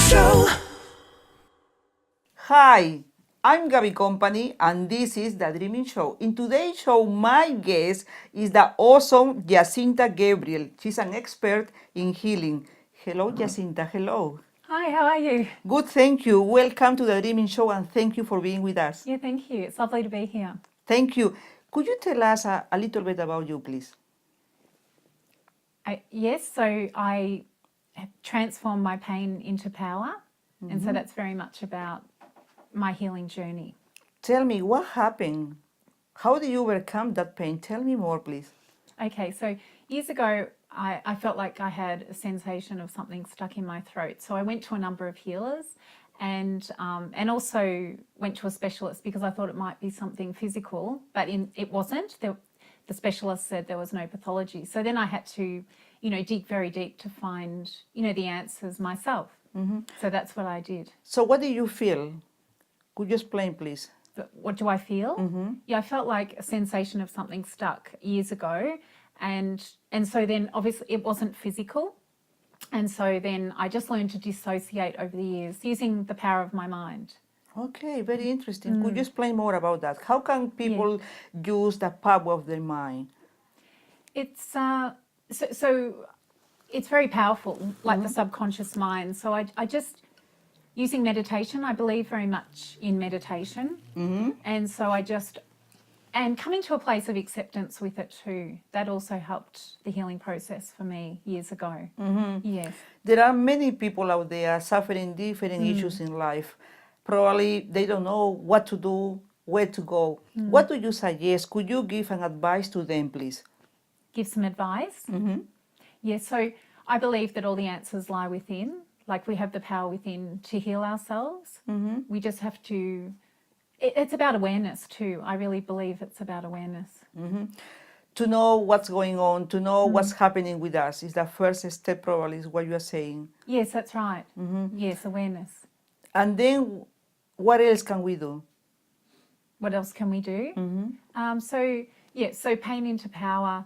Show. Hi, I'm Gaby Company, and this is The Dreaming Show. In today's show, my guest is the awesome JACINTA Gabrielle. She's an expert in healing. Hello, JACINTA. Hello. Hi, how are you? Good, thank you. Welcome to The Dreaming Show, and thank you for being with us. Yeah, thank you. It's lovely to be here. Thank you. Could you tell us a little bit about you, please? Yes, so I have transformed my pain into power, and so that's very much about my healing journey. Tell me, what happened? How did you overcome that pain? Tell me more, please. Okay, so years ago, I felt like I had a sensation of something stuck in my throat. So I went to a number of healers and also went to a specialist because I thought it might be something physical, but it wasn't. The specialist said there was no pathology. So then I had to, dig very deep to find, the answers myself. So that's what I did. So what did you feel? Could you explain, please? But what do I feel? Yeah, I felt like a sensation of something stuck years ago. And so then obviously it wasn't physical. And so then I just learned to dissociate over the years using the power of my mind. Okay, very interesting. Could you explain more about that? How can people use the power of their mind? It's so it's very powerful, like the subconscious mind. So I just using meditation. I believe very much in meditation, and so and coming to a place of acceptance with it too. That also helped the healing process for me years ago. Yes. There are many people out there suffering different issues in life. Probably they don't know what to do, where to go. What do you suggest? Could you give an advice to them, please? Give some advice. Yes, so I believe that all the answers lie within. Like we have the power within to heal ourselves. We just have to, it's about awareness too. I really believe it's about awareness. To know what's going on, to know what's happening with us is the first step, probably, is what you are saying. Yes, that's right. Yes, awareness. And then what else can we do? What else can we do? So pain into power,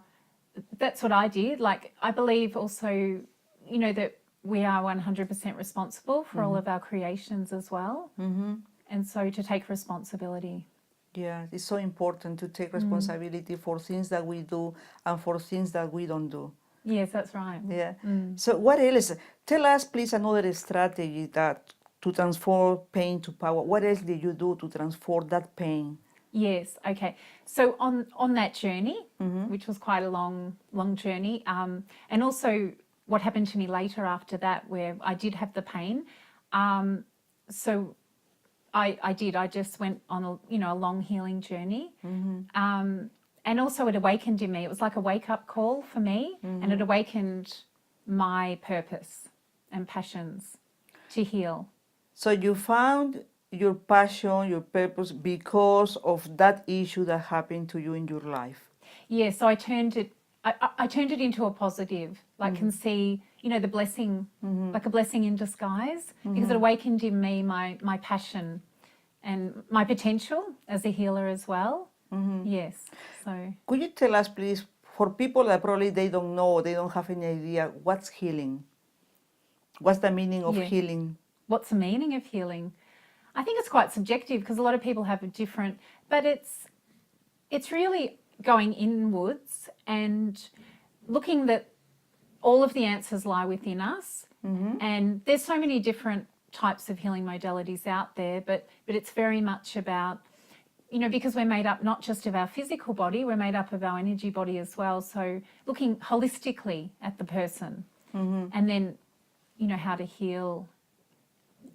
that's what I did. Like I believe also, that we are 100% responsible for all of our creations as well. And so to take responsibility. Yeah, it's so important to take responsibility for things that we do and for things that we don't do. Yes, that's right. Yeah. So what else? Tell us, please, another strategy that to transform pain to power. What else did you do to transform that pain? Yes. Okay. So on that journey, which was quite a long journey, and also what happened to me later after that, where I did have the pain. So I just went on a long healing journey. And also it awakened in me. It was like a wake-up call for me, and it awakened my purpose and passions to heal. So you found your passion, your purpose because of that issue that happened to you in your life. Yeah, so I turned it into a positive, like can see, the blessing, like a blessing in disguise, because it awakened in me my passion and my potential as a healer as well. Yes. So could you tell us, please, for people that probably they don't know, they don't have any idea, what's healing? What's the meaning of healing? What's the meaning of healing? I think it's quite subjective because a lot of people have a different, but it's really going inwards and looking that all of the answers lie within us. And there's so many different types of healing modalities out there, but it's very much about, because we're made up not just of our physical body, we're made up of our energy body as well. So looking holistically at the person and then, how to heal.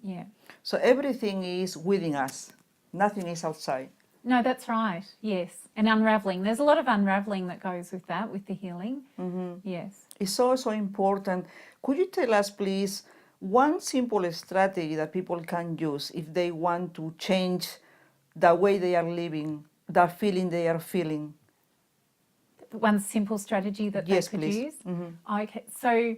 Yeah. So everything is within us. Nothing is outside. No, that's right. Yes. And unraveling. There's a lot of unraveling that goes with that, with the healing. Yes. It's also important. Could you tell us, please, one simple strategy that people can use if they want to change the way they are living, the feeling they are feeling? One simple strategy that they could use? Okay. So,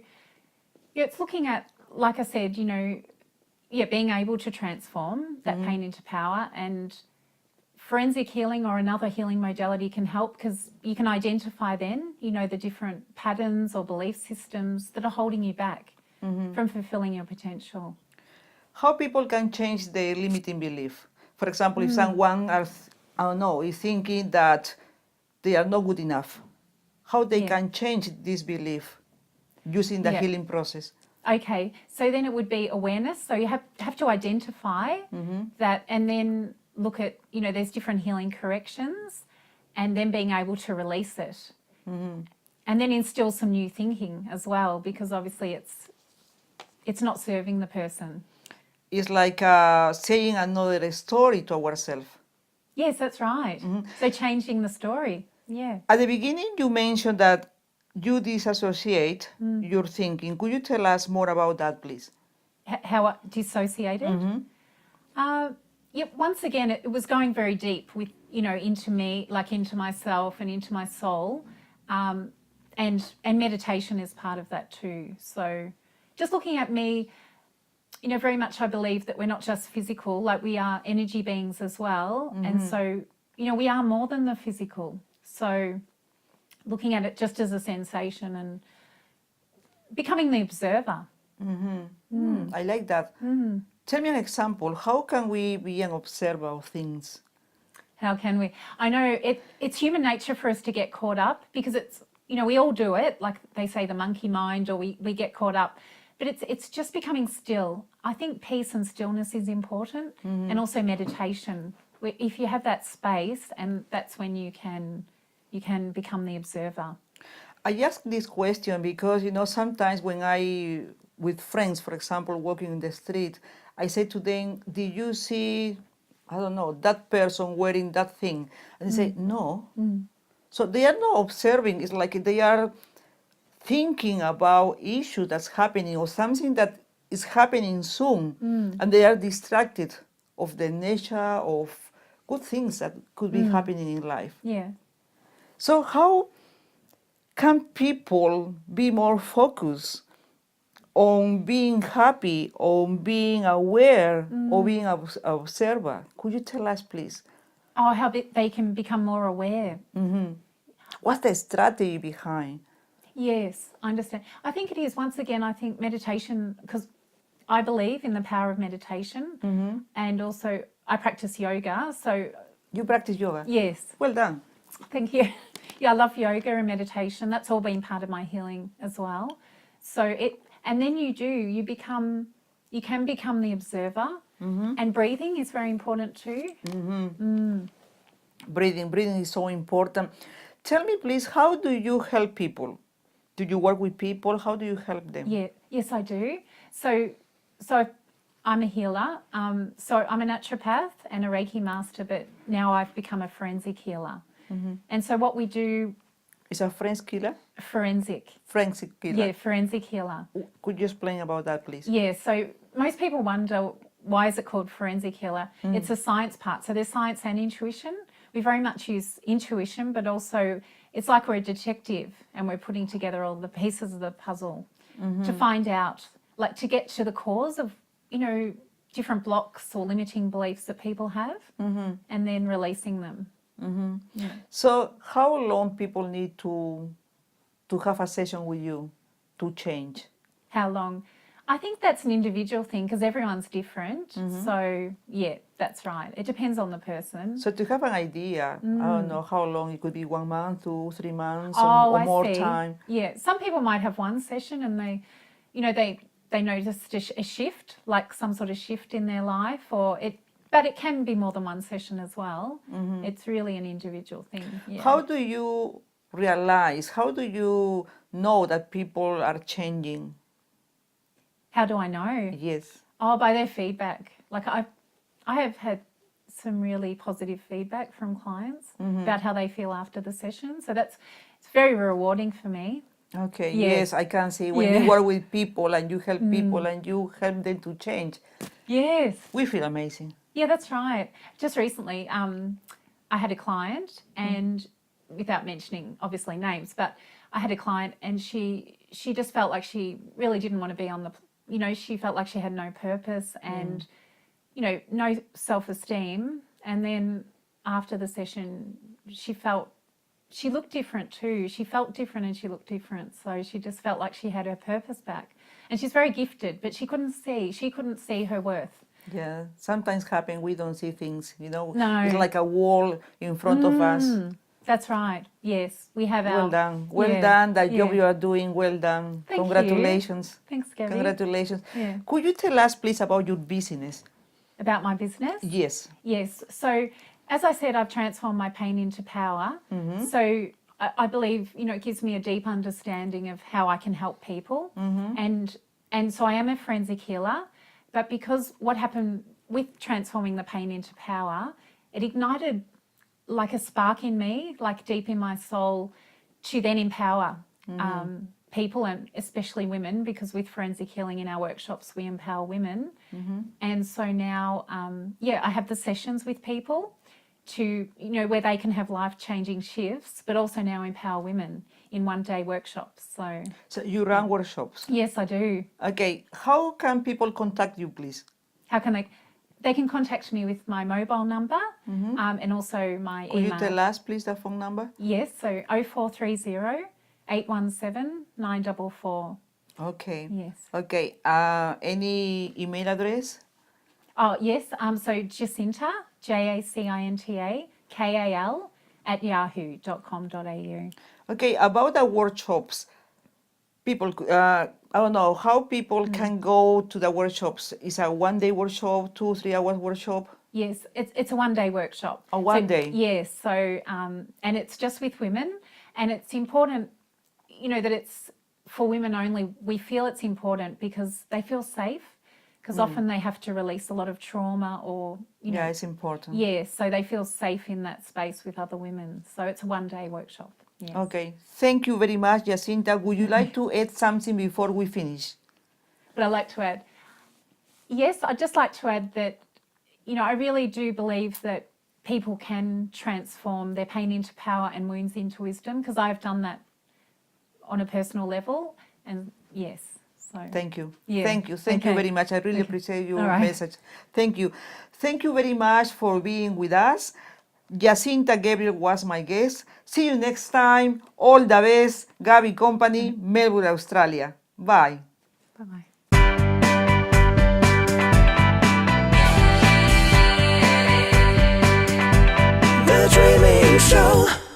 it's looking at, like I said, being able to transform that pain into power, and forensic healing or another healing modality can help because you can identify then, the different patterns or belief systems that are holding you back from fulfilling your potential. how people can change their limiting belief. For example, if someone I don't know, is thinking that they are not good enough, how they Yeah. can change this belief using the Yeah. healing process. Okay, so then it would be awareness. So you have to identify that, and then look at, there's different healing corrections, and then being able to release it. And then instill some new thinking as well, because obviously it's not serving the person. It's like saying another story to ourselves. Yes, that's right. So changing the story. Yeah. At the beginning, you mentioned that you disassociate your thinking. Could you tell us more about that, please? How dissociated? Yeah, once again, it was going very deep with, into me, like into myself and into my soul. And meditation is part of that too. So just looking at me, very much I believe that we're not just physical, like we are energy beings as well. And so, we are more than the physical. So looking at it just as a sensation and becoming the observer. I like that. Tell me an example. How can we be an observer of things? How can we? I know it's human nature for us to get caught up because it's, we all do it, like they say the monkey mind, or we get caught up. But it's just becoming still. I think peace and stillness is important, and also meditation. If you have that space, and that's when you can become the observer. I ask this question because, sometimes when with friends, for example, walking in the street, I say to them, did you see, I don't know, that person wearing that thing? And they say, no. So they are not observing. It's like they are thinking about issue that's happening or something that is happening soon, and they are distracted of the nature of good things that could be happening in life. Yeah. So how can people be more focused on being happy, on being aware, or being observer? Could you tell us, please? Oh, how they can become more aware. What's the strategy behind? Yes, I understand. I think it is, once again, I think meditation, because I believe in the power of meditation, and also I practice yoga. So, You practice yoga? yes, Well done. thank you. Yeah, I love yoga and meditation. That's all been part of my healing as well. So and then you can become the observer, and breathing is very important too. Breathing is so important. Tell me, please, how do you help people? Do you work with people? How do you help them? Yeah, yes, I do. So I'm a healer. So I'm a naturopath and a Reiki master, but now I've become a forensic healer. And so what we do, Is a French killer? forensic. Forensic killer? Yeah, forensic healer. Could you explain about that, please? Yeah, so most people wonder, why is it called forensic healer? It's a science part. So there's science and intuition. We very much use intuition, but also it's like we're a detective and we're putting together all the pieces of the puzzle to find out, like to get to the cause of, different blocks or limiting beliefs that people have, and then releasing them. Yeah. So how long people need to have a session with you to change? How long? I think that's an individual thing because everyone's different. So, yeah, that's right. It depends on the person. So to have an idea, I don't know how long, it could be 1 month, 2, 3 months, Oh, or I more see. time. Yeah, some people might have one session and they noticed a shift, like some sort of shift in their life, but it can be more than one session as well. It's really an individual thing. Yeah. How do you realize, how do you know that people are changing? How do I know? Yes. Oh, by their feedback. Like I have had some really positive feedback from clients about how they feel after the session. So it's very rewarding for me. Okay, Yeah. yes, I can see when Yeah. you work with people and you help people and you help them to change, Yes. we feel amazing. Yeah, that's right. Just recently, I had a client, and without mentioning obviously names, but I had a client, and she just felt like she really didn't want to be on the, she felt like she had no purpose and, no self-esteem. And then after the session, she looked different too. She felt different and she looked different. So she just felt like she had her purpose back. And she's very gifted, but she couldn't see her worth. Yeah, sometimes happen. We don't see things, you know. No. It's like a wall in front of us. That's right. Yes, we have Well our... done. Well Yeah, done. That yeah. job you are doing, well done. Thank you. Congratulations. Thanks, Gaby. Congratulations. Yeah. Could you tell us, please, about your business? About my business? Yes. Yes. So, as I said, I've transformed my pain into power. So, I believe, you know, it gives me a deep understanding of how I can help people. And so I am a forensic healer. But because what happened with transforming the pain into power, it ignited like a spark in me, like deep in my soul, to then empower people, and especially women, because with forensic healing in our workshops, we empower women. And so now, I have the sessions with people to, you know, where they can have life-changing shifts, but also now empower women in one-day workshops. So you run workshops? Yes, I do. Okay. How can people contact you, please? How can they can contact me with my mobile number and also my email. Could you tell us, please, the phone number? Yes, so 0430 817 944. Okay. Yes. Okay. Any email address? Oh, yes. So JACINTA, JACINTA, KAL @yahoo.com.au. Okay. About the workshops, people, I don't know how people can go to the workshops. Is a one-day workshop, 2-3 hours workshop? Yes, it's a one-day workshop. A one day? Yes. So, and it's just with women, and it's important, you know, that it's for women only. We feel it's important because they feel safe, because often they have to release a lot of trauma or, you know. Yeah, it's important. Yes, so they feel safe in that space with other women. So it's a one-day workshop. Yes. Okay. Thank you very much, Jacinta. Would you like to add something before we finish? But I'd like to add, yes, I'd just like to add that, you know, I really do believe that people can transform their pain into power and wounds into wisdom, because I've done that on a personal level. And yes, so. Thank you. Yeah. Thank you. Thank you very much. I really appreciate your All right. message. Thank you. Thank you very much for being with us. Jacinta Gabriel was my guest. See you next time. All the best. Gaby Company, Melbourne, Australia. Bye. Bye-bye. The Dreaming Show.